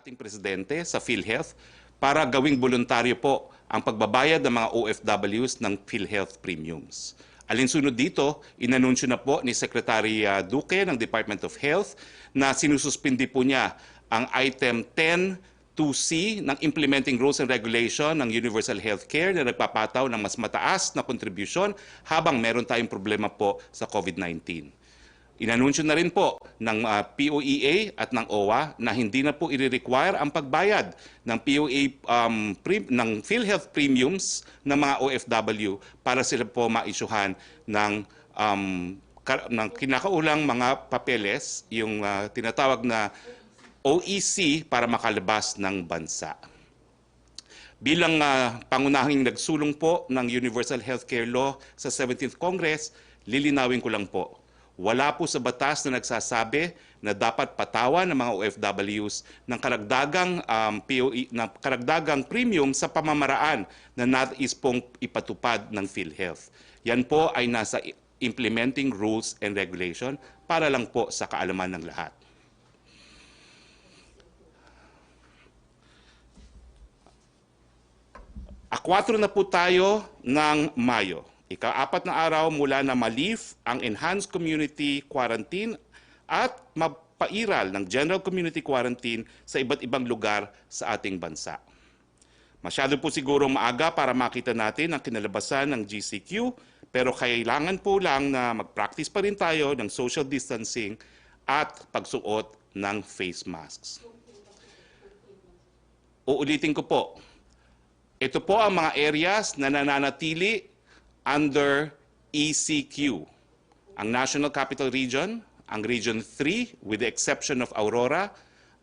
ating presidente sa PhilHealth para gawing voluntaryo po ang pagbabayad ng mga OFWs ng PhilHealth premiums. Alinsunod dito, inanunsyo na po ni Secretary Roque ng Department of Health na sinususpindi po niya ang item 10(2)C ng Implementing Rules and Regulation ng Universal Healthcare na nagpapataw ng mas mataas na kontribusyon habang meron tayong problema po sa COVID-19. Inanunsyo na rin po ng POEA at ng OWA na hindi na po i-require ang pagbayad ng ng PhilHealth premiums ng mga OFW para sila po maisyuhan ng kinakaulang mga papeles, yung tinatawag na OEC para makalabas ng bansa. Bilang pangunahing nagsulong po ng Universal Healthcare Law sa 17th Congress, lilinawin ko lang po. Wala po sa batas na nagsasabi na dapat patawan ng mga OFWs ng karagdagang premium sa pamamaraan na nais pong ipatupad ng PhilHealth. Yan po ay nasa Implementing Rules and Regulation para lang po sa kaalaman ng lahat. A4 na po tayo ng Mayo. Ika-4 na araw mula na ma-lift ang Enhanced Community Quarantine at mapairal ng General Community Quarantine sa iba't ibang lugar sa ating bansa. Masyado po siguro maaga para makita natin ang kinalabasan ng GCQ, pero kailangan po lang na mag-practice pa rin tayo ng social distancing at pagsuot ng face masks. Uulitin ko po, ito po ang mga areas na nananatili under ECQ. Ang National Capital Region, ang Region 3 with the exception of Aurora,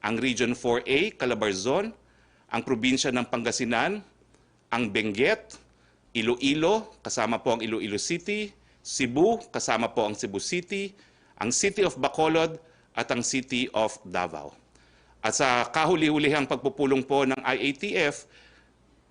ang Region 4A, Calabarzon, ang probinsya ng Pangasinan, ang Benguet, Iloilo, kasama po ang Iloilo City, Cebu, kasama po ang Cebu City, ang City of Bacolod at ang City of Davao. At sa kahuli-hulihang pagpupulong po ng IATF,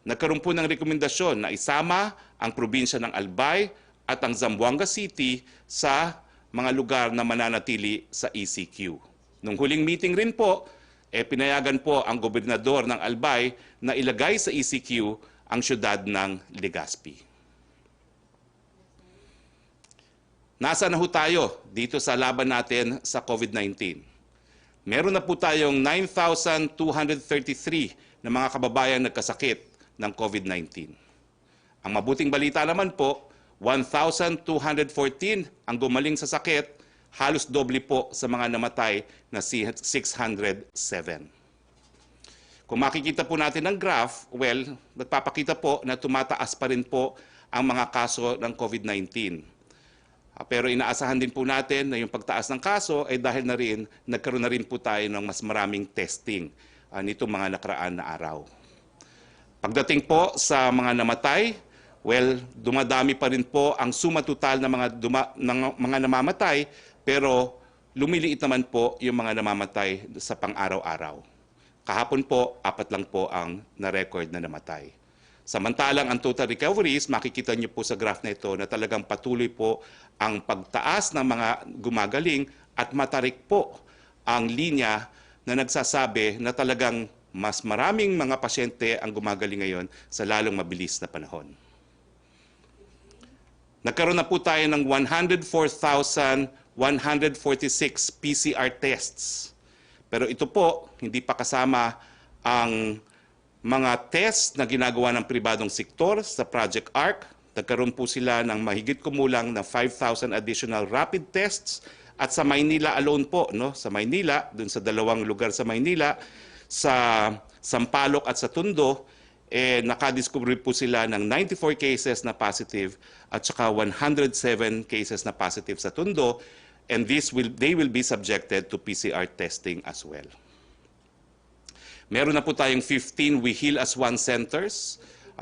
nagkaroon po ng rekomendasyon na isama ang probinsya ng Albay at ang Zamboanga City sa mga lugar na mananatili sa ECQ. Nung huling meeting rin po, pinayagan po ang gobernador ng Albay na ilagay sa ECQ ang syudad ng Legazpi. Nasa na ho tayo dito sa laban natin sa COVID-19? Meron na po tayong 9,233 na mga kababayan nagkasakit ng COVID-19. Ang mabuting balita naman po, 1,214 ang gumaling sa sakit, halos doble po sa mga namatay na 607. Kung makikita po natin ang graph, well, nagpapakita po na tumataas pa rin po ang mga kaso ng COVID-19. Pero inaasahan din po natin na yung pagtaas ng kaso ay dahil na rin, nagkaroon na rin po tayo ng mas maraming testing nitong mga nakaraan na araw. Pagdating po sa mga namatay, well, dumadami pa rin po ang suma total ng mga namamatay, pero lumiliit naman po yung mga namamatay sa pang-araw-araw. Kahapon po, 4 lang po ang na-record na namatay. Samantalang ang total recoveries, makikita niyo po sa graph na ito na talagang patuloy po ang pagtaas ng mga gumagaling at matarik po ang linya na nagsasabi na talagang mas maraming mga pasyente ang gumagaling ngayon sa lalong mabilis na panahon. Nagkaroon na po tayo ng 104,146 PCR tests. Pero ito po, hindi pa kasama ang mga tests na ginagawa ng pribadong sektor sa Project ARC. Nagkaroon po sila ng mahigit kumulang na 5,000 additional rapid tests. At sa Maynila alone po, no? Sa Maynila, dun sa 2 lugar sa Maynila, sa Sampaloc at sa Tondo, nakadiscover po sila ng 94 cases na positive at saka 107 cases na positive sa Tondo, and they will be subjected to PCR testing as well. Meron na po tayong 15 We Heal as One centers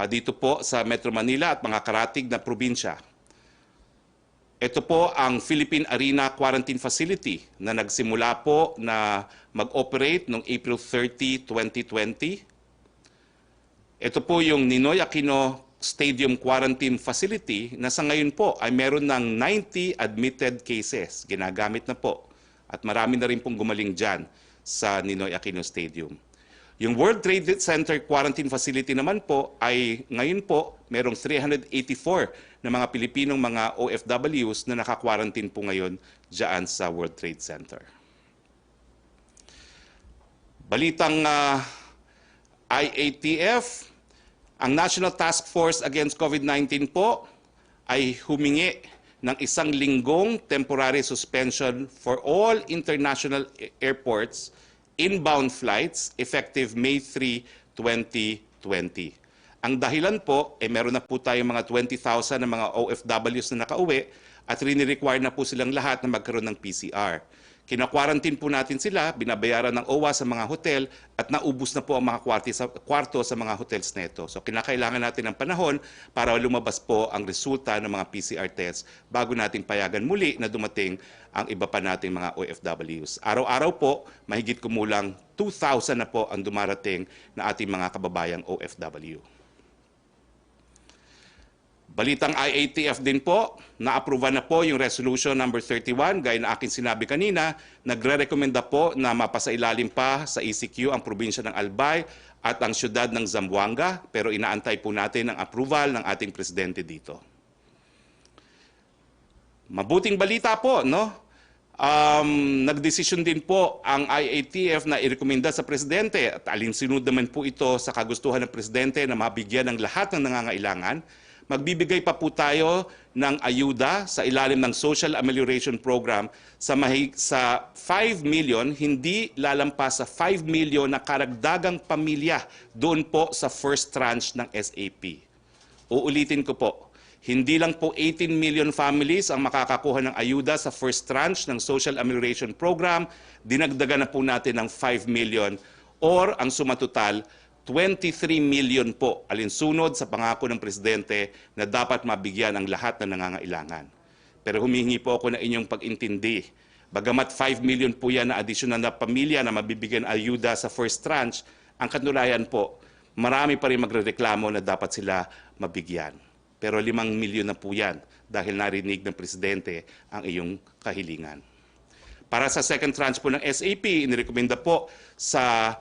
dito po sa Metro Manila at mga karatig na probinsya. Ito po ang Philippine Arena Quarantine Facility na nagsimula po na mag-operate noong April 30, 2020. Ito po yung Ninoy Aquino Stadium Quarantine Facility na sa ngayon po ay meron ng 90 admitted cases. Ginagamit na po. At marami na rin pong gumaling dyan sa Ninoy Aquino Stadium. Yung World Trade Center Quarantine Facility naman po ay ngayon po merong 384 na mga Pilipinong mga OFWs na naka-quarantine po ngayon dyan sa World Trade Center. Balitang IATF, ang National Task Force Against COVID-19 po ay humingi ng 1 linggong temporary suspension for all international airports inbound flights effective May 3, 2020. Ang dahilan po, meron na po tayong mga 20,000 na mga OFWs na nakauwi at rini-require na po silang lahat na magkaroon ng PCR. Kina-quarantine po natin sila, binabayaran ng OWA sa mga hotel at naubos na po ang mga kwarto sa mga hotels neto. So kinakailangan natin ng panahon para lumabas po ang resulta ng mga PCR tests bago natin payagan muli na dumating ang iba pa nating mga OFWs. Araw-araw po, mahigit kumulang 2,000 na po ang dumarating na ating mga kababayang OFW. Balitang IATF din po, na-approve na po yung Resolution number 31, gaya na akin sinabi kanina, nagre-rekomenda po na mapasailalim pa sa ECQ ang probinsya ng Albay at ang syudad ng Zamboanga, pero inaantay po natin ang approval ng ating presidente dito. Mabuting balita po, no? Nagdesisyon din po ang IATF na irekomenda sa presidente at alinsunod naman po ito sa kagustuhan ng presidente na mabigyan ng lahat ng nangangailangan. Magbibigay pa po tayo ng ayuda sa ilalim ng Social Amelioration Program sa 5 million, hindi lalampas sa 5 million na karagdagang pamilya doon po sa first tranche ng SAP. Uulitin ko po, hindi lang po 18 million families ang makakakuha ng ayuda sa first tranche ng Social Amelioration Program, dinagdagan na po natin ng 5 million or ang suma total 23 million po alinsunod sa pangako ng presidente na dapat mabigyan ang lahat na nangangailangan. Pero humihingi po ako ng inyong pag-intindi. Bagamat 5 million po yan na additional na pamilya na mabibigyan ayuda sa first tranche, ang kanulayan po, marami pa rin magrereklamo na dapat sila mabigyan. Pero 5 milyon na po yan dahil narinig ng presidente ang iyong kahilingan. Para sa second tranche po ng SAP, inirekomenda po sa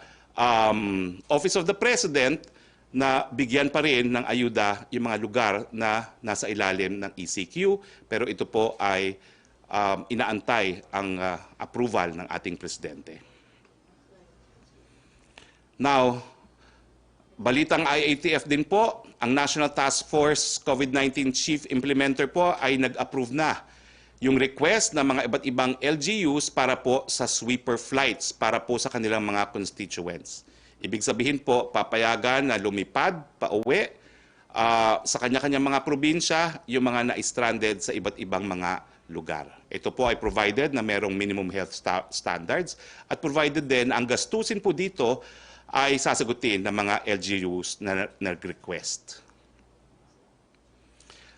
Office of the President na bigyan pa rin ng ayuda yung mga lugar na nasa ilalim ng ECQ, pero ito po ay inaantay ang approval ng ating presidente. Now, balitang IATF din po, ang National Task Force COVID-19 Chief Implementer po ay nag-approve na yung request ng mga iba't ibang LGUs para po sa sweeper flights para po sa kanilang mga constituents. Ibig sabihin po, papayagan na lumipad, pauwi sa kanya-kanyang mga probinsya yung mga na-stranded sa iba't ibang mga lugar. Ito po ay provided na merong minimum health standards at provided din ang gastusin po dito ay sasagutin ng mga LGUs na nag-request.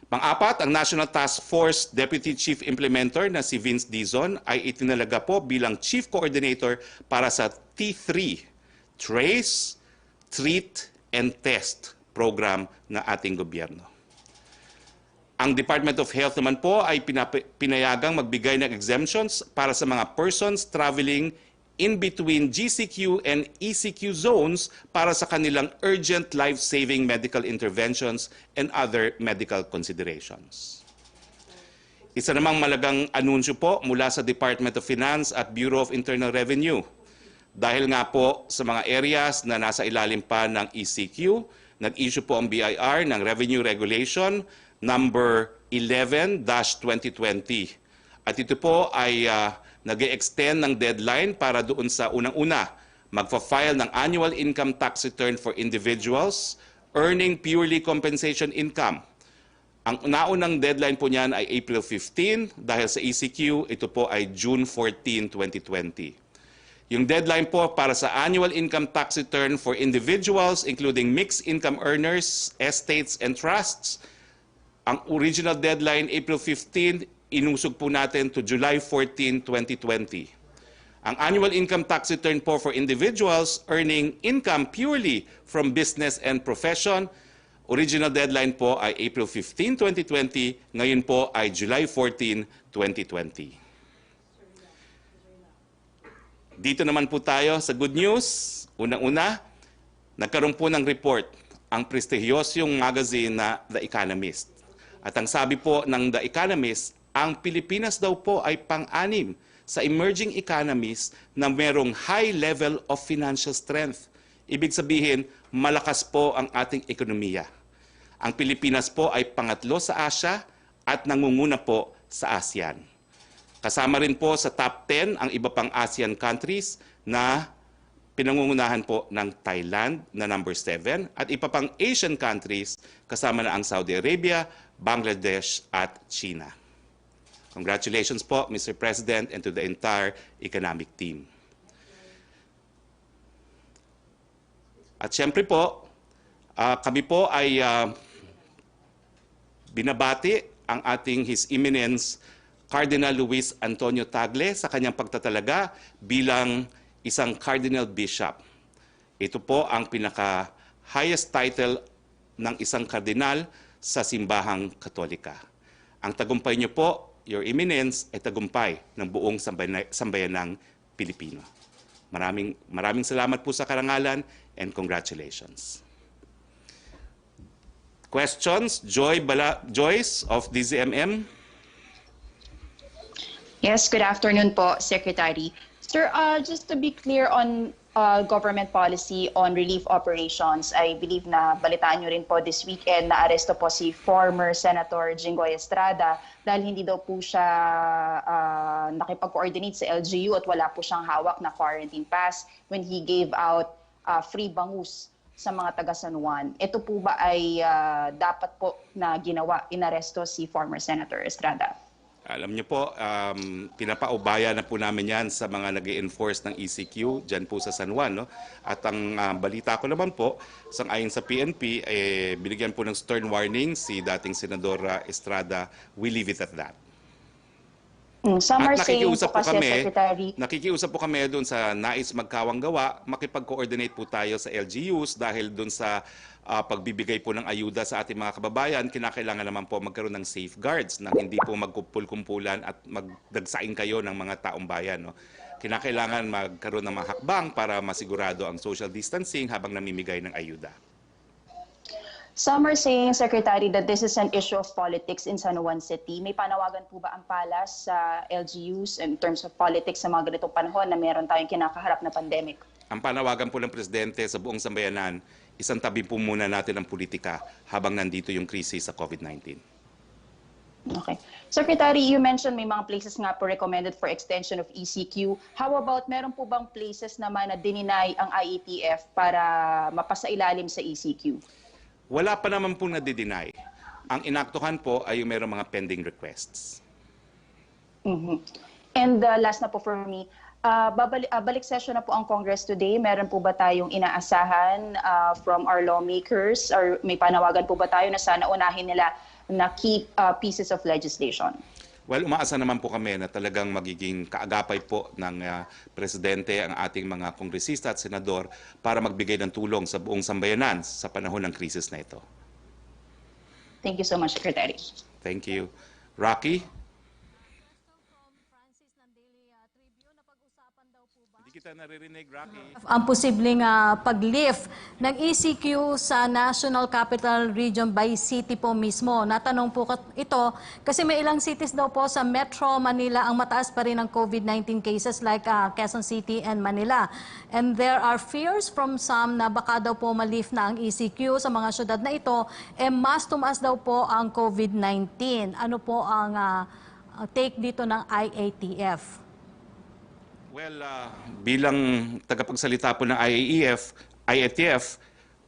Pang-apat, ang National Task Force Deputy Chief Implementer na si Vince Dizon ay itinalaga po bilang Chief Coordinator para sa T3, Trace, Treat, and Test program na ating gobyerno. Ang Department of Health naman po ay pinayagang magbigay ng exemptions para sa mga persons traveling in between GCQ and ECQ zones para sa kanilang urgent life-saving medical interventions and other medical considerations. Isa namang malagang anunsyo po mula sa Department of Finance at Bureau of Internal Revenue. Dahil nga po sa mga areas na nasa ilalim pa ng ECQ, nag-issue po ang BIR ng Revenue Regulation number 11-2020. At ito po ay nag-extend ng deadline para doon sa unang-una, magfa-file ng annual income tax return for individuals earning purely compensation income. Ang naunang deadline po niyan ay April 15, dahil sa ECQ, ito po ay June 14, 2020. Yung deadline po para sa annual income tax return for individuals, including mixed income earners, estates, and trusts, ang original deadline, April 15, inusog po natin to July 14, 2020. Ang annual income tax return po for individuals earning income purely from business and profession, original deadline po ay April 15, 2020. Ngayon po ay July 14, 2020. Dito naman po tayo sa good news. Unang-una, nagkaroon po ng report ang prestigiyosyong magazine na The Economist. At ang sabi po ng The Economist, ang Pilipinas daw po ay pang-anim sa emerging economies na merong high level of financial strength. Ibig sabihin, malakas po ang ating ekonomiya. Ang Pilipinas po ay pangatlo sa Asia at nangunguna po sa ASEAN. Kasama rin po sa top 10 ang iba pang ASEAN countries na pinangungunahan po ng Thailand na number 7 at iba pang Asian countries kasama na ang Saudi Arabia, Bangladesh at China. Congratulations po, Mr. President, and to the entire economic team. At syempre po, kami po ay binabati ang ating His Eminence Cardinal Luis Antonio Tagle sa kanyang pagtatalaga bilang isang Cardinal Bishop. Ito po ang pinaka-highest title ng isang kardinal sa simbahang Katolika. Ang tagumpay niyo po, Your Eminence, ay tagumpay ng buong sambayanang Pilipino. Maraming salamat po sa karangalan and congratulations. Questions? Joyce of DZMM. Yes, good afternoon po, Secretary. Sir, just to be clear on government policy on relief operations, I believe na balitaan nyo rin po this weekend na aresto po si former Senator Jinggoy Estrada dahil hindi daw po siya nakipag-coordinate sa LGU at wala po siyang hawak na quarantine pass when he gave out free bangus sa mga taga San Juan. Ito po ba ay dapat po na ginawa, inaresto si former Senator Estrada? Alam niyo po, pinapaubaya na po namin yan sa mga nag-enforce ng ECQ dyan po sa San Juan. No? At ang balita ko naman po, ayon sa PNP, binigyan po ng stern warning si dating Senador Estrada. We leave it at that. Some are saying po kasi, Secretary, nakikiusap po kami doon sa nais magkawang gawa, makipag-coordinate po tayo sa LGUs dahil doon sa pagbibigay po ng ayuda sa ating mga kababayan, kinakailangan naman po magkaroon ng safeguards na hindi po magkumpul-kumpulan at magdagsain kayo ng mga taong bayan. No? Kinakailangan magkaroon ng mga hakbang para masigurado ang social distancing habang namimigay ng ayuda. Some are saying, Secretary, that this is an issue of politics in San Juan City. May panawagan po ba ang palas sa LGUs in terms of politics sa mga ganitong panahon na meron tayong kinakaharap na pandemic? Ang panawagan po ng Presidente sa buong sambayanan, isang tabi po muna natin ang politika habang nandito yung krisis sa COVID-19. Okay. Secretary, you mentioned may mga places nga po recommended for extension of ECQ. How about meron po bang places naman na dininay ang IATF para mapasailalim sa ECQ? Wala pa naman po nadi-deny. Ang inaktuhan po ay yung mayroong mga pending requests. And last na po for me, balik session na po ang Congress today. Meron po ba tayong inaasahan from our lawmakers or may panawagan po ba tayo na sana unahin nila na key pieces of legislation? Well, umaasa naman po kami na talagang magiging kaagapay po ng Presidente ang ating mga kongresista at senador para magbigay ng tulong sa buong sambayanan sa panahon ng krisis na ito. Thank you so much, Secretary. Thank you. Roque? Hindi kita naririnig, Roque. Ang posibleng pag-lift ng ECQ sa National Capital Region by city po mismo. Natanong po ito kasi may ilang cities daw po sa Metro Manila ang mataas pa rin ang COVID-19 cases like Quezon City and Manila. And there are fears from some na baka daw po ma-lift na ang ECQ sa mga syudad na ito, mas tumaas daw po ang COVID-19. Ano po ang take dito ng IATF? Well, bilang tagapagsalita po ng IATF,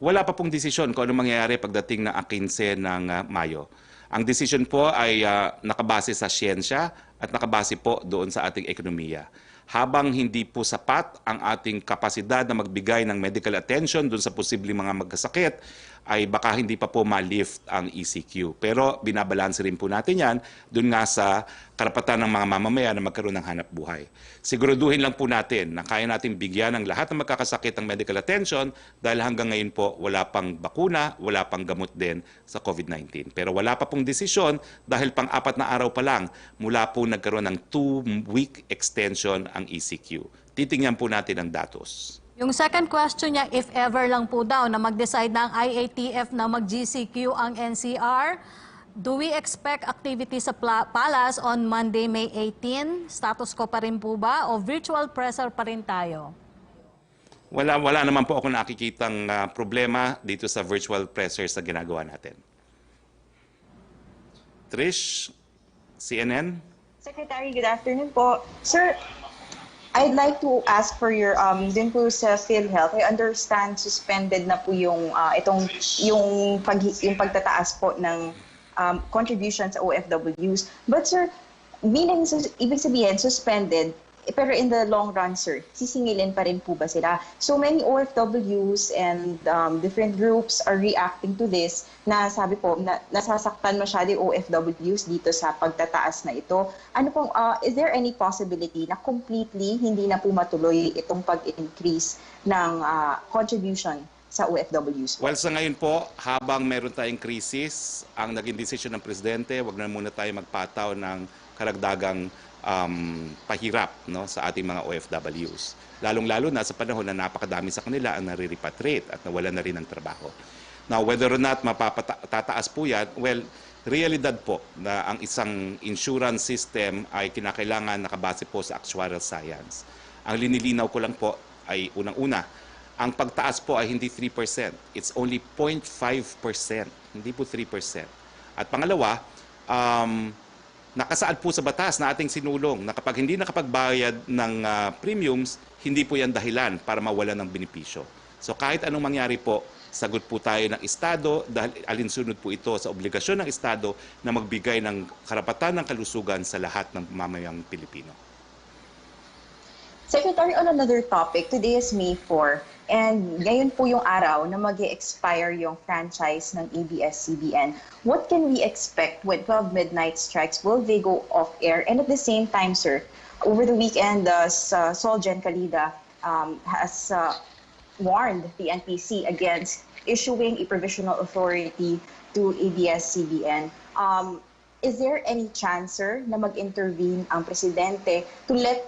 wala pa pong desisyon kung ano mangyayari pagdating ng 15 ng Mayo. Ang desisyon po ay nakabase sa siyensya at nakabase po doon sa ating ekonomiya. Habang hindi po sapat ang ating kapasidad na magbigay ng medical attention doon sa posibleng mga magkasakit, ay baka hindi pa po ma-lift ang ECQ. Pero binabalanse rin po natin yan doon nga sa karapatan ng mga mamamayan na magkaroon ng hanap buhay. Siguraduhin lang po natin na kaya natin bigyan ng lahat ng magkakasakit ng medical attention dahil hanggang ngayon po wala pang bakuna, wala pang gamot din sa COVID-19. Pero wala pa pong desisyon dahil pang-4 na araw pa lang mula po nagkaroon ng 2-week extension ang ECQ. Titingnan po natin ang datos. Yung second question niya, if ever lang po daw na mag-decide ng IATF na mag-GCQ ang NCR, do we expect activity sa Palace on Monday, May 18? Status quo pa rin po ba o virtual presser pa rin tayo? Wala naman po ako nakikitang problema dito sa virtual pressers na ginagawa natin. Trish, CNN? Secretary, good afternoon po. Sir, I'd like to ask for your din po sa PhilHealth. I understand suspended na po yung yung pagtataas po ng contributions sa OFWs. But sir, ibig sabihin suspended, pero in the long run, sir, sisingilin pa rin po ba sila? So many OFWs and different groups are reacting to this na sabi po, nasasaktan masyado yung OFWs dito sa pagtataas na ito. Ano pong, is there any possibility na completely hindi na po matuloy itong pag-increase ng contribution sa OFWs? Well, sa ngayon po, habang meron tayong krisis, ang naging desisyon ng Presidente, wag na muna tayo magpataw ng karagdagang pahirap, no, sa ating mga OFWs. Lalong-lalo na sa panahon na napakadami sa kanila ang nare-repatriate at nawala na rin ng trabaho. Now, whether or not mapapatataas po yan, well, realidad po na ang isang insurance system ay kinakailangan nakabase po sa actuarial science. Ang linilinaw ko lang po ay unang-una, ang pagtaas po ay hindi 3%. It's only 0.5%. Hindi po 3%. At pangalawa, nakasaad po sa batas na ating sinulong na kapag hindi nakapagbayad ng premiums, hindi po yan dahilan para mawalan ng benepisyo. So kahit anong mangyari po, sagot po tayo ng Estado dahil alinsunod po ito sa obligasyon ng Estado na magbigay ng karapatan ng kalusugan sa lahat ng mamamayang Pilipino. Secretary, on another topic, today is May 4, and ngayon po yung araw na mag-expire yung franchise ng ABS-CBN. What can we expect when 12 midnight strikes? Will they go off-air? And at the same time, sir, over the weekend, Solgen Calida has warned the NPC against issuing a provisional authority to ABS-CBN. Is there any chance, sir, na mag-intervene ang Presidente to let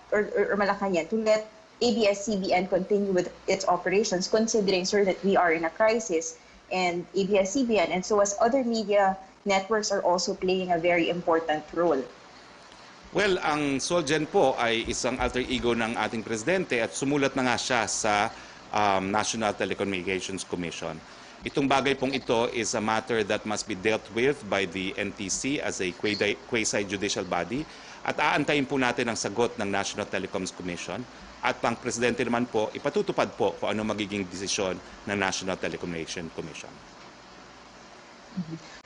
or Malacañang to let ABS-CBN continue with its operations, considering, sir, that we are in a crisis and ABS-CBN and so as other media networks are also playing a very important role? Well, ang Solgen po ay isang alter ego ng ating Presidente at sumulat na nga siya sa National Telecommunications Commission. Itong bagay pong ito is a matter that must be dealt with by the NTC as a quasi-judicial body at aantayin po natin ang sagot ng National Telecoms Commission at ang Presidente naman po ipatutupad po kung ano magiging desisyon ng National Telecommunications Commission.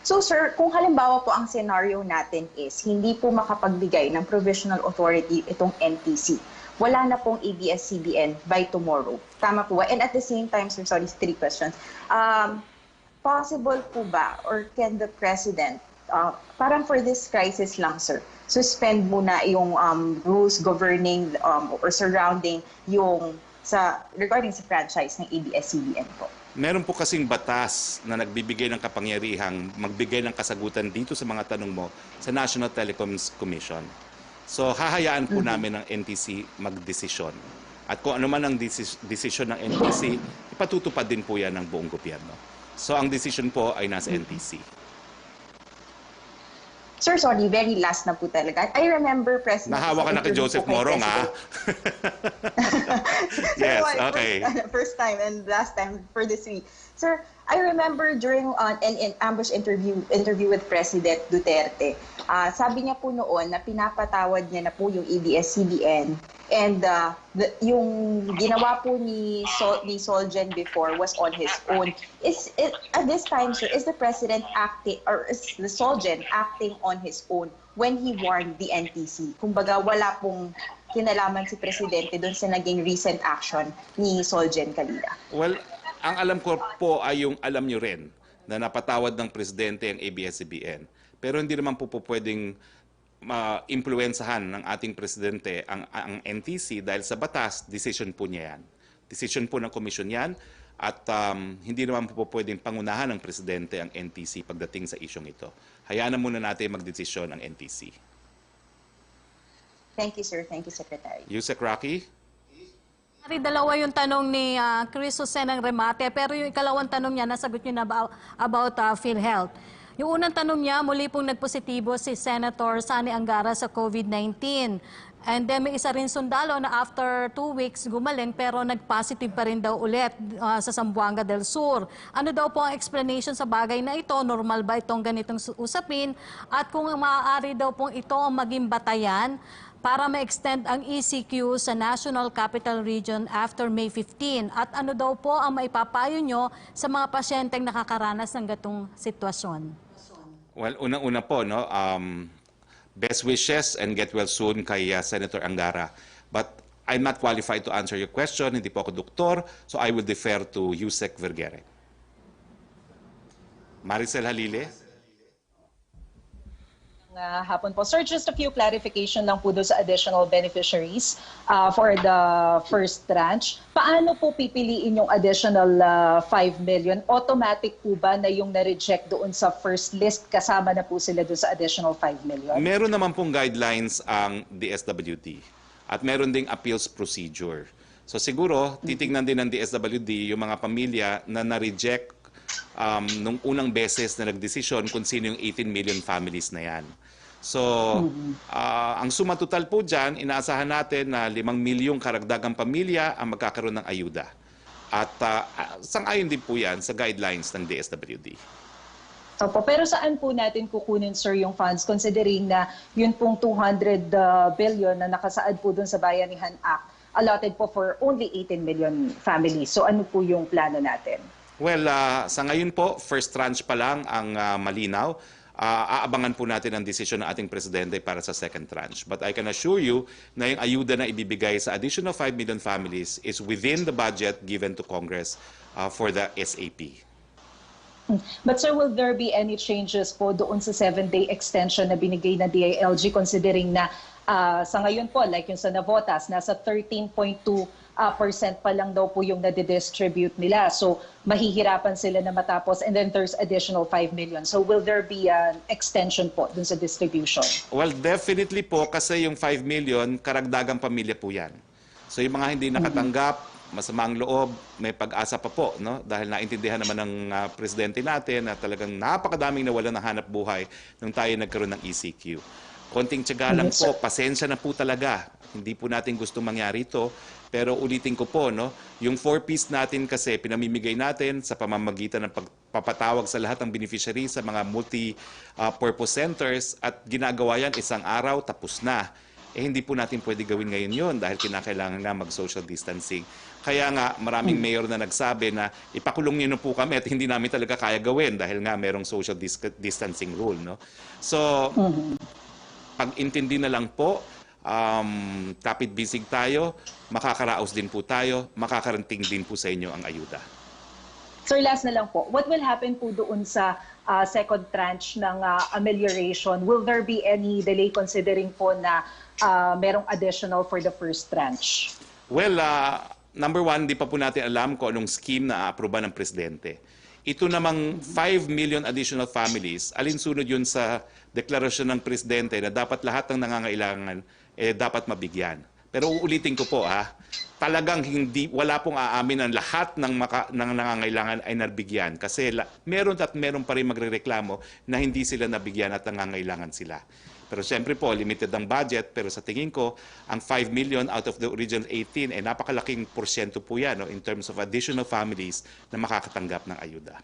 So sir, kung halimbawa po ang scenario natin is hindi po makapagbigay ng provisional authority itong NTC, wala na pong ABS-CBN by tomorrow. Tama po ba? And at the same time, sir, sorry, 3 questions. Possible po ba or can the President, parang for this crisis lang, sir, suspend muna yung rules governing or surrounding yung regarding sa franchise ng ABS-CBN po? Meron po kasing batas na nagbibigay ng kapangyarihang magbigay ng kasagutan dito sa mga tanong mo sa National Telecoms Commission. So hahayaan po namin ng NTC magdesisyon. At kung ano man ang desisyon ng NTC, ipatutupad din po yan ng buong gobyerno. So ang decision po ay nasa NTC. Sir, sorry, very last na po talaga. I remember, President... Nahawa ka na kay Joseph Morong, ha? Yes, okay. First time and last time for this week. Sir, I remember during an ambush interview with President Duterte, sabi niya po noon na pinapatawad niya na po yung ABS-CBN and yung ginawa po ni Solgen before was on his own. At this time, sir, is the President acting or is the Solgen acting on his own when he warned the NTC? Kumbaga, wala pong kinalaman si Presidente doon sa naging recent action ni Solgen Calida. Well, ang alam ko po ay yung alam nyo rin na napatawad ng Presidente ang ABS-CBN. Pero hindi naman po pwedeng ma-impluensahan ng ating Presidente ang NTC dahil sa batas, decision po niya yan. Decision po ng komisyon yan at hindi naman po pwedeng pangunahan ng Presidente ang NTC pagdating sa isyong ito. Hayaan na muna natin magdesisyon ang NTC. Thank you, sir. Thank you, Secretary. Yusek Roque? Dalawa yung tanong ni Chris Jose ng Remate, pero yung ikalawang tanong niya, nasagot niyo na about PhilHealth. Yung unang tanong niya, muli pong nagpositibo si Senator Sani Angara sa COVID-19. And then may isa rin sundalo na after 2 weeks gumaling pero nag-positive pa rin daw ulit sa Zamboanga del Sur. Ano daw po ang explanation sa bagay na ito? Normal ba itong ganitong usapin? At kung maaari daw pong ito ang maging batayan para ma-extend ang ECQ sa National Capital Region after May 15? At ano daw po ang maipapayo nyo sa mga pasyenteng nakakaranas ng gatong sitwasyon? Well, unang-una po, no, best wishes and get well soon kay Senator Angara. But I'm not qualified to answer your question. Hindi po ako doktor, so I will defer to Yusek Vergere. Maricel Halile. Hapon po. Sir, just a few clarification lang po doon sa additional beneficiaries for the first tranche. Paano po pipiliin yung additional 5 million? Automatic po ba na yung na-reject doon sa first list, kasama na po sila doon sa additional 5 million? Meron naman pong guidelines ang DSWD at meron ding appeals procedure. So siguro, titignan din ng DSWD yung mga pamilya na na-reject nung unang beses na nagdesisyon kung sino yung 18 million families na yan. So, ang suma total po dyan, inaasahan natin na 5 milyong karagdagang pamilya ang magkakaroon ng ayuda. At sang-ayon din po yan sa guidelines ng DSWD. Opo, pero saan po natin kukunin, sir, yung funds considering na yun pong 200 billion na nakasaad po dun sa Bayanihan Act allotted po for only 18 million families. So ano po yung plano natin? Well, sa ngayon po, first tranche pa lang ang malinaw. Aabangan po natin ang desisyon ng ating presidente para sa second tranche. But I can assure you na yung ayuda na ibibigay sa additional 5 million families is within the budget given to Congress for the SAP. But sir, will there be any changes po doon sa 7-day extension na binigay na DILG considering na sa ngayon po, like yung sa Navotas, nasa 13.2% pa lang daw po yung nadidistribute nila. So mahihirapan sila na matapos and then there's additional 5 million. So will there be an extension po dun sa distribution? Well, definitely po kasi yung 5 million, karagdagang pamilya po yan. So yung mga hindi nakatanggap, masamang loob, may pag-asa pa po, no? Dahil naintindihan naman ng presidente natin na talagang napakadaming nawalan ng hanap buhay nung tayo nagkaroon ng ECQ. Konting tiyaga lang po, pasensya na po talaga. Hindi po natin gusto mangyari ito. Pero ulitin ko po, no, yung 4-piece natin kasi pinamimigay natin sa pamamagitan ng pagpapatawag sa lahat ng beneficiary sa mga multi-purpose centers at ginagawa yan isang araw, tapos na. Hindi po natin pwede gawin ngayon yun dahil kinakailangan nga mag-social distancing. Kaya nga maraming mayor na nagsabi na ipakulong niyo na po kami at hindi namin talaga kaya gawin dahil nga merong social distancing rule. No? So, pag-intindi na lang po, kapit-bisig tayo, makakaraos din po tayo, makakarating din po sa inyo ang ayuda. Sir, last na lang po, what will happen po doon sa second tranche ng amelioration? Will there be any delay considering po na merong additional for the first tranche? Well, number one, di pa po natin alam kung anong scheme na aaproba ng presidente. Ito namang 5 million additional families, alinsunod yun sa deklarasyon ng presidente na dapat lahat ng nangangailangan dapat mabigyan. Pero uulitin ko po, talagang wala pong aamin ang lahat ng nangangailangan ay nabigyan. Kasi meron pa rin magrereklamo na hindi sila nabigyan at nangangailangan sila. Pero siyempre po, limited ang budget. Pero sa tingin ko, ang 5 million out of the original 18, napakalaking porsyento po yan, no, in terms of additional families na makakatanggap ng ayuda.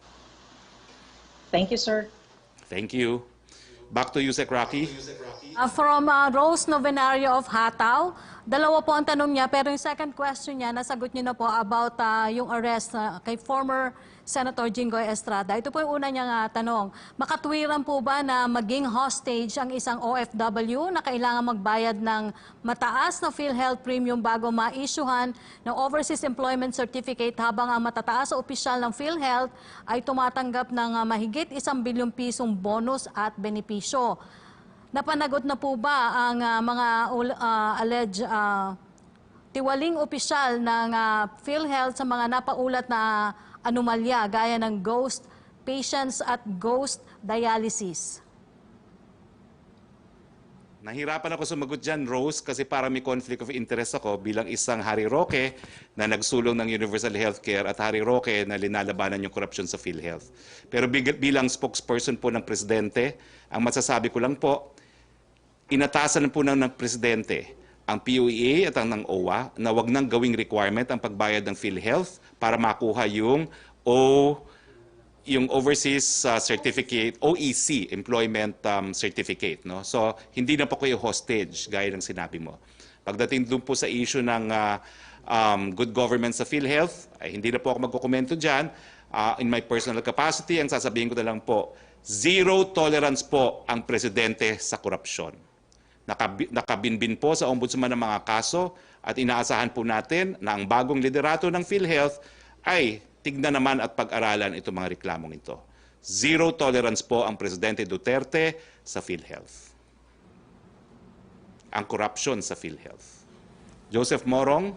Thank you, sir. Thank you. Back to you, Roque. From Rose Novenario of Hataw, dalawa po ang tanong niya, pero yung second question niya, nasagot niyo na po about yung arrest kay former Senator Jinggoy Estrada. Ito po yung una niyang tanong. Makatwiran po ba na maging hostage ang isang OFW na kailangan magbayad ng mataas na PhilHealth premium bago ma-issuehan ng Overseas Employment Certificate habang ang matataas na opisyal ng PhilHealth ay tumatanggap ng mahigit 1 bilyong pisong bonus at benepisyo? Napanagot na po ba ang mga alleged tiwaling opisyal ng PhilHealth sa mga napaulat na anomalya gaya ng ghost patients at ghost dialysis? Nahirapan ako sumagot dyan, Rose, kasi parang may conflict of interest ako bilang isang Hari Roque na nagsulong ng universal healthcare at Hari Roque na linalabanan yung korupsyon sa PhilHealth. Pero bilang spokesperson po ng Presidente, ang masasabi ko lang po, inatasan po ng Presidente ang POEA at ang ng OWA na wag nang gawing requirement ang pagbayad ng PhilHealth para makuha yung overseas certificate, OEC, employment certificate. No? So, hindi na po kayo hostage, gaya ng sinabi mo. Pagdating doon po sa issue ng good governance sa PhilHealth, ay hindi na po ako magkukomento dyan. In my personal capacity, ang sasabihin ko na lang po, zero tolerance po ang Presidente sa korupsyon. Nakabinbin po sa ombudsman ng mga kaso at inaasahan po natin na ang bagong liderato ng PhilHealth ay tignan naman at pag-aralan itong mga reklamong ito. Zero tolerance po ang Presidente Duterte sa PhilHealth. Ang korupsyon sa PhilHealth. Joseph Morong.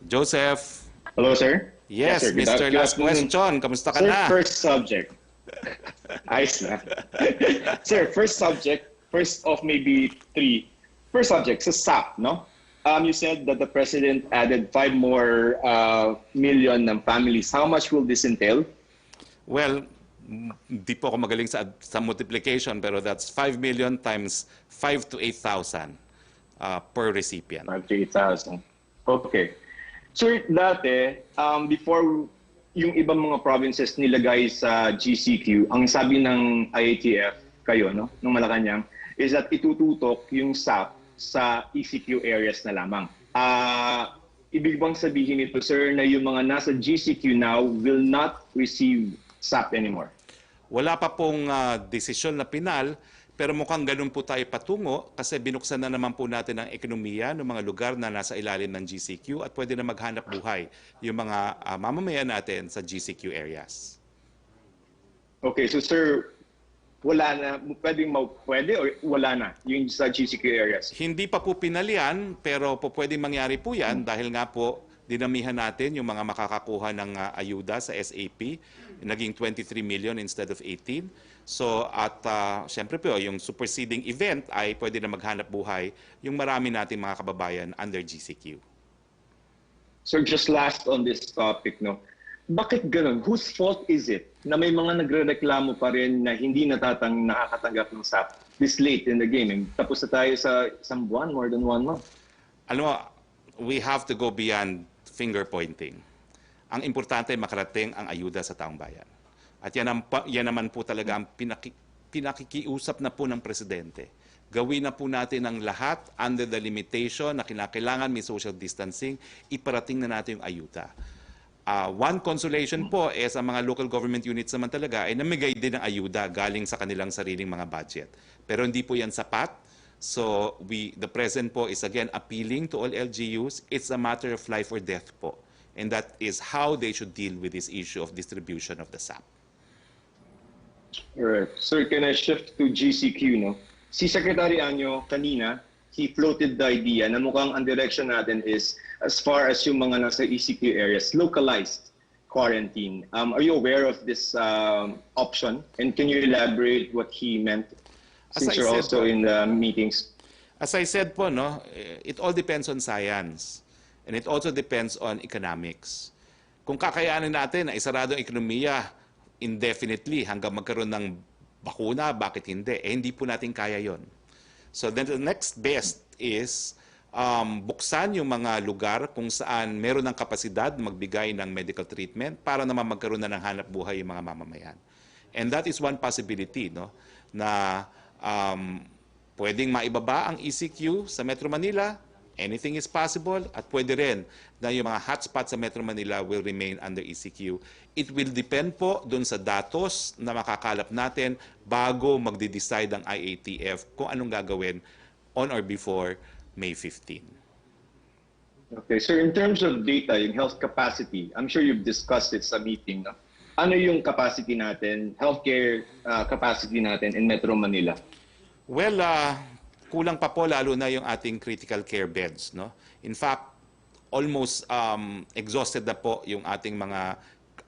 Joseph. Hello, sir. Yes, sir. Mr. Last Question. Kamusta ka Sir, na? first subject. Ayos na. Sir, first subject, first of maybe three. First subject, sa SAP, no? You said that the President added 5 more million ng families. How much will this entail? Well, di po ako magaling sa multiplication, pero that's 5 million times 5 to 8,000 per recipient. 5 to 8,000. Okay. Sir, dati, before yung ibang mga provinces nilagay sa GCQ, ang sabi ng IATF, kayo, no, ng Malacañang, is that itututok yung SAP sa ECQ areas na lamang. Ibig bang sabihin ito, sir, na yung mga nasa GCQ now will not receive SAP anymore? Wala pa pong desisyon na pinal, pero mukhang ganun po tayo patungo kasi binuksan na naman po natin ang ekonomiya ng mga lugar na nasa ilalim ng GCQ at pwede na maghanap buhay yung mga mamamayan natin sa GCQ areas. Okay, so sir, wala na, pwede o wala na yung sa GCQ areas? Hindi pa po pinalian, pero po pwedeng mangyari po yan dahil nga po dinamihan natin yung mga makakakuha ng ayuda sa SAP, naging 23 million instead of 18. So at syempre po yung superseding event ay pwede na maghanap buhay yung marami nating mga kababayan under GCQ. Sir, just last on this topic, no? Bakit ganun? Whose fault is it na may mga nagrereklamo pa rin na hindi nakakatanggap ng SAP this late in the game? Tapos na tayo sa isang buwan, more than 1 month. Alam mo, we have to go beyond finger pointing. Ang importante ay makarating ang ayuda sa taong bayan. At yan naman po talaga ang pinakikiusap na po ng Presidente. Gawin na po natin ang lahat under the limitation na kinakailangan may social distancing, iparating na natin yung ayuda. One consolation po sa mga local government units naman talaga ay namigay din ng ayuda galing sa kanilang sariling mga budget. Pero hindi po yan sapat. So the President po is again appealing to all LGUs. It's a matter of life or death po. And that is how they should deal with this issue of distribution of the SAP. Alright. Sir, can I shift to GCQ, no? Si Secretary Anyo kanina, he floated the idea na mukhang ang direction natin is as far as yung mga nasa ECQ areas, localized quarantine. Are you aware of this option? And can you elaborate what he meant since you're also in the meetings? As I said po, no, it all depends on science. And it also depends on economics. Kung kakayanin natin na isarado ang ekonomiya indefinitely hanggang magkaroon ng bakuna, bakit hindi? Hindi po natin kaya yon. So then the next best is buksan yung mga lugar kung saan meron ng kapasidad magbigay ng medical treatment para naman magkaroon na ng hanap buhay yung mga mamamayan. And that is one possibility, no, na pwedeng maibaba ang ECQ sa Metro Manila. Anything is possible at pwede rin na yung mga hotspots sa Metro Manila will remain under ECQ. It will depend po dun sa datos na makakalap natin bago magde-decide ang IATF kung anong gagawin on or before May 15. Okay, sir, in terms of data, yung health capacity, I'm sure you've discussed it sa meeting, no? Ano yung capacity natin, healthcare capacity natin in Metro Manila? Well, kulang pa po lalo na yung ating critical care beds, no? In fact, almost exhausted na po yung ating mga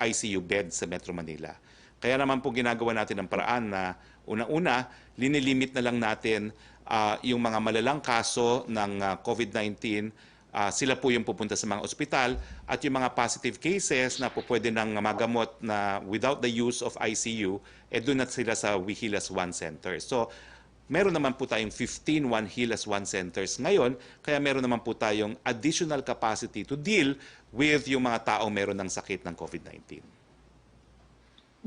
ICU beds sa Metro Manila. Kaya naman po ginagawa natin ang paraan na una-una, linilimit na lang natin yung mga malalang kaso ng COVID-19, sila po yung pupunta sa mga ospital, at yung mga positive cases na po pwede nang magamot na without the use of ICU, doon na sila sa We Heal as One Center. So, meron naman po tayong 15 One Heal as One centers ngayon, kaya meron naman po tayong additional capacity to deal with yung mga taong meron ng sakit ng COVID-19.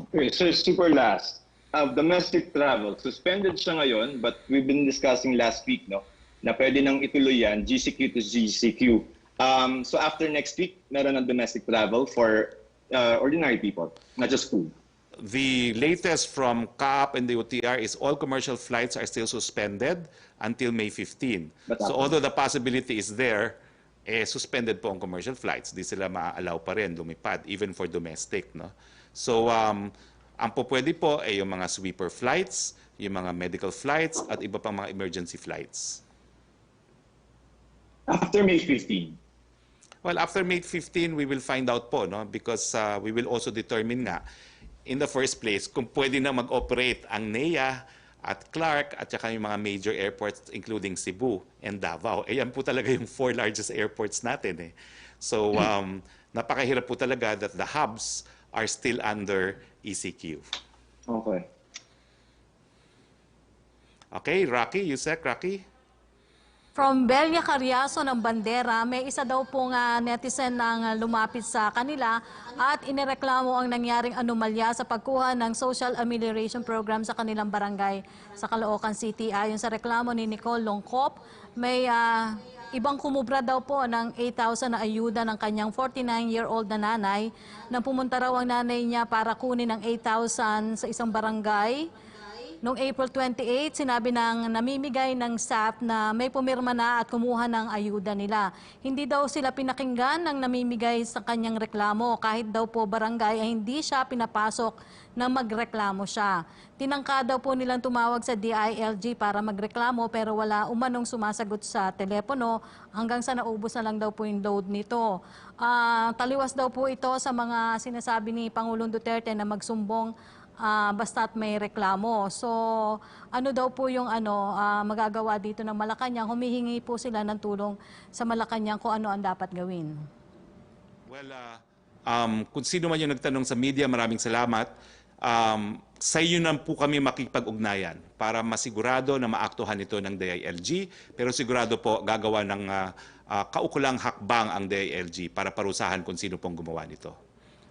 Okay, so super last. Domestic travel, suspended siya ngayon, but we've been discussing last week, no, na pwede nang ituloy yan, GCQ to GCQ. So after next week, meron ng domestic travel for ordinary people, not just food. The latest from CAAP and the OTR is all commercial flights are still suspended until May 15. So although the possibility is there, suspended po ang commercial flights. Di sila maa-allow pa rin lumipad, even for domestic. No? So ang po pwede po ay yung mga sweeper flights, yung mga medical flights, at iba pang mga emergency flights. After May 15? Well, after May 15, we will find out po, no? Because we will also determine nga, in the first place, kung pwede na mag-operate ang NEA at Clark at saka yung mga major airports including Cebu and Davao. Yan po talaga yung 4 largest airports natin. So, napakahirap po talaga that the hubs are still under ECQ. Okay. Okay, Rocky, Yusek, Rocky? From Belia Carriazo ng Bandera, may isa daw pong netizen ang lumapit sa kanila at inireklamo ang nangyaring anomalya sa pagkuha ng social amelioration program sa kanilang barangay sa Caloocan City. Ayon sa reklamo ni Nicole Longkop, may ibang kumubra daw po ng 8,000 na ayuda ng kanyang 49-year-old na nanay na pumunta raw ang nanay niya para kunin ng 8,000 sa isang barangay. Noong April 28, sinabi ng namimigay ng SAP na may pumirma na at kumuha ng ayuda nila. Hindi daw sila pinakinggan ng namimigay sa kanyang reklamo. Kahit daw po barangay ay hindi siya pinapasok na magreklamo siya. Tinangka daw po nilang tumawag sa DILG para magreklamo pero wala umanong sumasagot sa telepono hanggang sa naubos na lang daw po yung load nito. Taliwas daw po ito sa mga sinasabi ni Pangulong Duterte na magsumbong basta't may reklamo. So, ano daw po yung magagawa dito ng Malacañang? Humihingi po sila ng tulong sa Malacañang kung ano ang dapat gawin. Well, kung sino man yung nagtanong sa media, maraming salamat. Sa iyo na po kami makipag-ugnayan para masigurado na maaktuhan ito ng DILG, pero sigurado po gagawa ng kaukulang hakbang ang DILG para parusahan kung sino pong gumawa nito.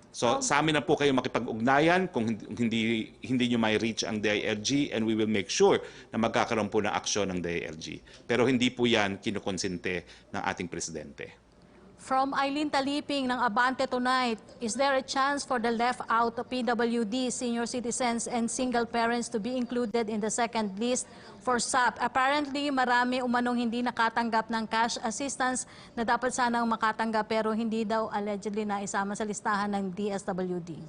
So sa amin na po kayo makipag-ugnayan kung hindi nyo may reach ang DILG, and we will make sure na magkakaroon po ng aksyon ng DILG. Pero hindi po yan kinukonsente ng ating presidente. From Eileen Taliping ng Abante Tonight, is there a chance for the left out of PWD, senior citizens and single parents to be included in the second list for SAP? Apparently, marami umanong hindi nakatanggap ng cash assistance na dapat sanang makatanggap pero hindi daw allegedly na isama sa listahan ng DSWD.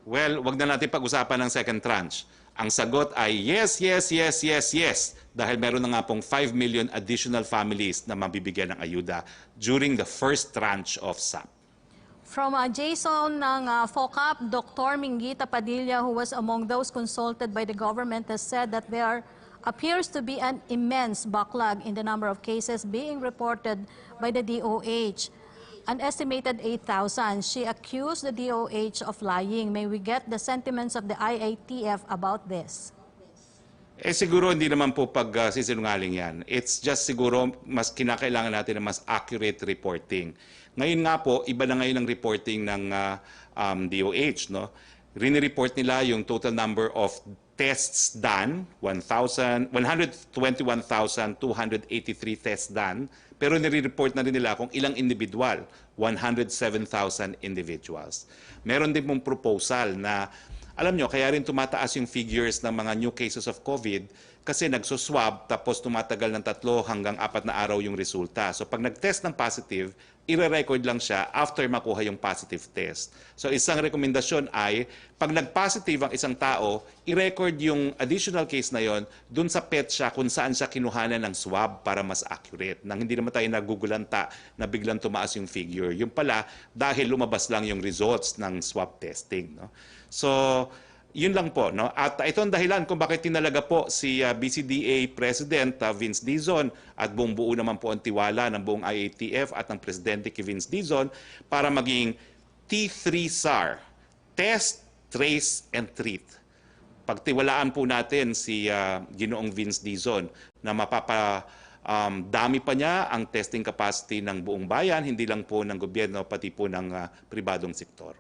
Well, wag na natin pag-usapan ng second tranche. Ang sagot ay yes, yes, yes, yes, yes. Dahil meron na nga pong 5 million additional families na mabibigyan ng ayuda during the first tranche of SAP. From Jason ng FOCAP, Dr. Mingita Padilla, who was among those consulted by the government, has said that there appears to be an immense backlog in the number of cases being reported by the DOH. An estimated 8,000. She accused the DOH of lying. May we get the sentiments of the IATF about this? Siguro hindi naman po pag-sisinungaling yan. It's just siguro mas kinakailangan natin ng mas accurate reporting. Ngayon nga po, iba na ngayon ang reporting ng DOH. No? Rini-report nila yung total number of tests done, 121,283 tests done, pero nire-report na rin nila kung ilang individual, 107,000 individuals. Meron din pong proposal na Alam nyo, kaya rin tumataas yung figures ng mga new cases of COVID kasi nagsuswab tapos tumatagal ng 3 hanggang 4 na araw yung resulta. So pag nag-test ng positive, ire-record lang siya after makuha yung positive test. So isang rekomendasyon ay pag nag-positive ang isang tao, i-record yung additional case na yon dun sa petsa kung saan siya kinuhanan ng swab para mas accurate. Nang hindi naman tayo nagugulanta na biglang tumaas yung figure. Yung pala, dahil lumabas lang yung results ng swab testing. No? So, yun lang po. No? At ito ang dahilan kung bakit tinalaga po si BCDA President Vince Dizon at buong buo naman po ang tiwala ng buong IATF at ng Presidente kay Vince Dizon para maging T3 SAR, Test, Trace, and Treat. Pagtiwalaan po natin si Ginoong Vince Dizon na dami pa niya ang testing capacity ng buong bayan, hindi lang po ng gobyerno, pati po ng pribadong sektor.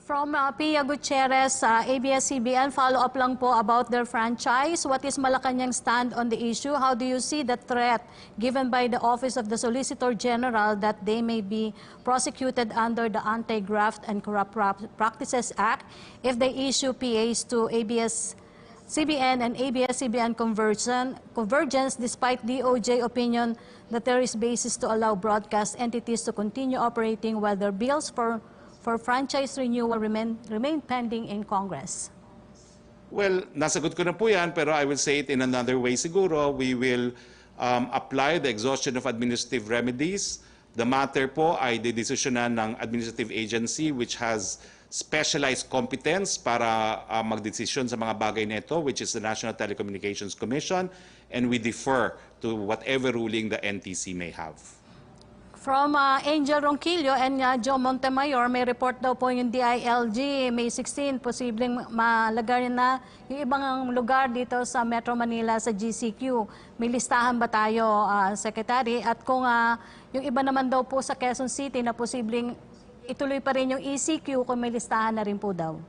From Pia Gutierrez, ABS-CBN, follow-up lang po about their franchise. What is Malacañang's stand on the issue? How do you see the threat given by the Office of the Solicitor General that they may be prosecuted under the Anti-Graft and Corrupt Practices Act if they issue PAs to ABS-CBN and ABS-CBN convergence despite DOJ opinion that there is basis to allow broadcast entities to continue operating while their bills for franchise renewal remain pending in Congress? Well, nasagot ko na po yan, pero I will say it in another way siguro. We will apply the exhaustion of administrative remedies. The matter po ay didesisyonan ng administrative agency which has specialized competence para magdesisyon sa mga bagay nito, which is the National Telecommunications Commission, and we defer to whatever ruling the NTC may have. From Angel Ronquillo and Joe Montemayor, may report daw po yung DILG, May 16, posibleng malagay na yung ibang lugar dito sa Metro Manila sa GCQ. May listahan ba tayo, Secretary? At kung yung iba naman daw po sa Quezon City na posibleng ituloy pa rin yung ECQ kung may listahan na rin po daw?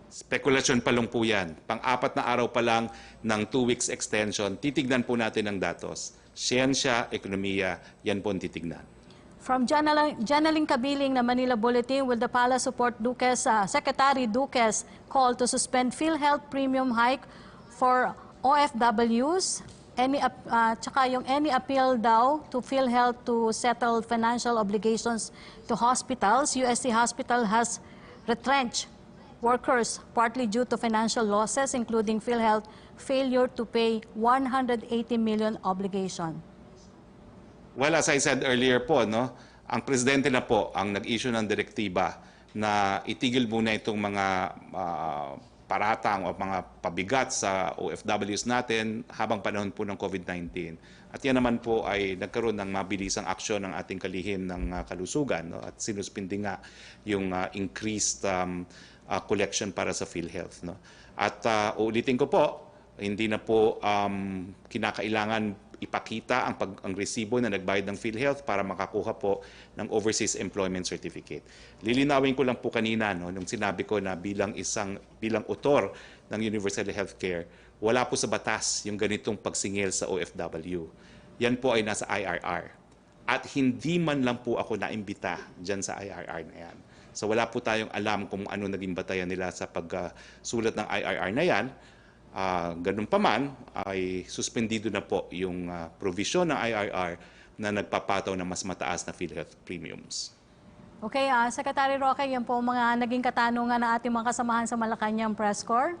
Spekulasyon pa lang po yan. Pang-4 na araw pa lang ng 2 weeks extension, titignan po natin ang datos. Siyensya, ekonomiya, yan po ang titignan. From Janaling Kabiling na Manila Bulletin, will the Palace support Secretary Duque's call to suspend PhilHealth premium hike for OFWs? Tsaka yung any appeal daw to PhilHealth to settle financial obligations to hospitals. UST Hospital has retrenched workers partly due to financial losses, including PhilHealth failure to pay 180 million obligation. Well, as I said earlier po, no, ang presidente na po ang nag-issue ng direktiba na itigil muna itong mga paratang o mga pabigat sa OFWs natin habang panahon po ng COVID-19. At yan naman po ay nagkaroon ng mabilisang aksyon ng ating kalihim ng kalusugan, no, at sinuspindi nga yung increased collection para sa PhilHealth. No. At uulitin ko po, hindi na po kinakailangan ipakita ang resibo na nagbayad ng PhilHealth para makakuha po ng Overseas Employment Certificate. Lilinawin ko lang po kanina, no, nung sinabi ko na bilang author ng Universal Healthcare, wala po sa batas yung ganitong pagsingil sa OFW. Yan po ay nasa IRR. At hindi man lang po ako naimbita dyan sa IRR na yan. So wala po tayong alam kung ano naging batayan nila sa pagsulat ng IRR na yan. Ganun pa man, ay suspendido na po yung provision ng IRR na nagpapataw na mas mataas na PhilHealth premiums. Okay, Secretary Roque, yan po mga naging katanungan ng ating mga kasamahan sa Malacañang Press Corps.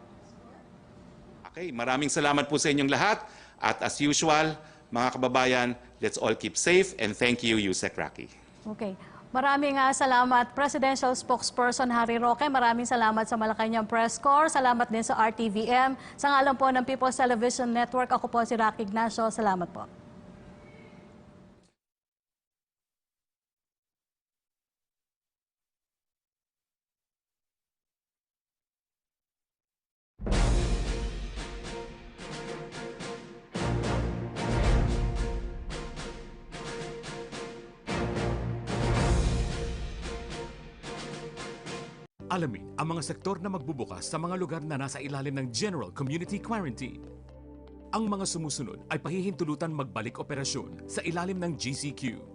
Okay, maraming salamat po sa inyong lahat. At as usual, mga kababayan, let's all keep safe and thank you, Yusek Roque. Okay. Maraming salamat, Presidential Spokesperson Harry Roque. Maraming salamat sa Malacañang Press Corps. Salamat din sa RTVM. Sa ngalan po ng People's Television Network, ako po si Roque Ignacio. Salamat po. Alamin ang mga sektor na magbubukas sa mga lugar na nasa ilalim ng General Community Quarantine. Ang mga sumusunod ay pahihintulutan magbalik operasyon sa ilalim ng GCQ.